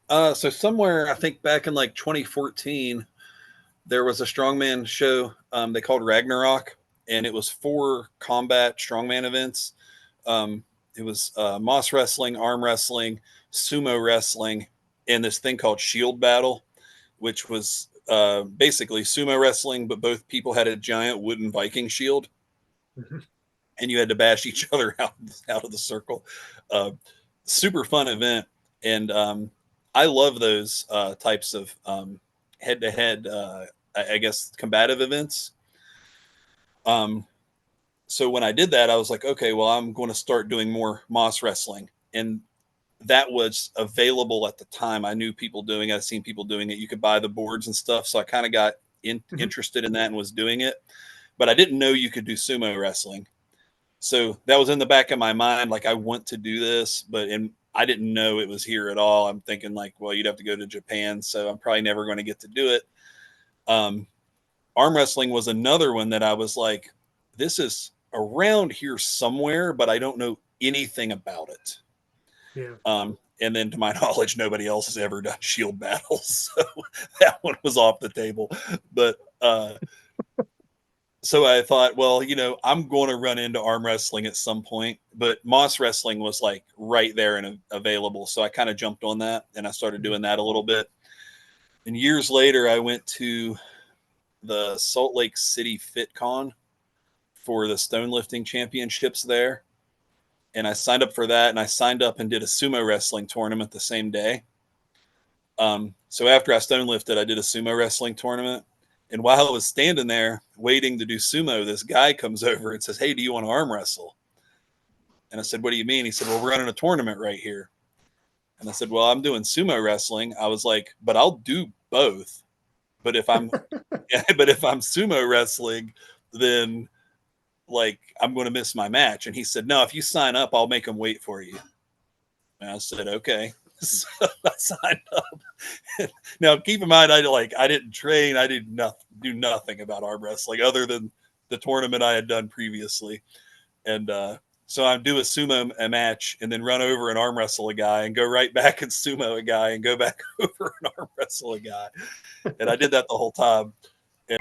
So somewhere, I think back in like 2014, there was a strongman show they called Ragnarok, and it was 4 combat strongman events. Um, it was moss wrestling, arm wrestling, sumo wrestling, and this thing called Shield Battle, which was basically sumo wrestling, but both people had a giant wooden Viking shield, Mhm. and you had to bash each other out of the circle. Uh, Super fun event, and I love those types of head to head, I guess, combative events. Um, so when I did that, I was like, okay, well, I'm going to start doing more Moss wrestling, and that was available at the time. I knew people doing it. I've seen people doing it. You could buy the boards and stuff, so I kind of got Mhm. interested in that and was doing it. But I didn't know you could do sumo wrestling. So that was in the back of my mind, like I want to do this, but I didn't know it was here at all. I'm thinking like, well, you'd have to go to Japan, so I'm probably never going to get to do it. Um, Arm wrestling was another one that I was like, this is around here somewhere, but I don't know anything about it. Yeah. And then to my knowledge, nobody else has ever done shield battles, so that one was off the table. But so I thought, well, I'm going to run into arm wrestling at some point, but Moss wrestling was like right there and available. So I kind of jumped on that and I started Mhm. doing that a little bit. And years later, I went to the Salt Lake City FitCon for the stone lifting championships there. And I signed up for that, and I signed up and did a sumo wrestling tournament the same day. So after I stone lifted, I did a sumo wrestling tournament. And while I was standing there waiting to do sumo, this guy comes over and says, "Hey, do you want to arm wrestle?" And I said, "What do you mean?" He said, "Well, we're running a tournament right here." And I said, "Well, I'm doing sumo wrestling." I was like, "But I'll do both. But if I'm but if I'm sumo wrestling, then like I'm going to miss my match." And he said, "No, if you sign up, I'll make them wait for you." And I said, "Okay." So I signed up. Now, keep in mind, I didn't train. I did not do nothing about arm wrestling other than the tournament I had done previously. And so I do a sumo a match and then run over and arm wrestle a guy and go right back and sumo a guy and go back over and arm wrestle a guy. And I did that the whole time. And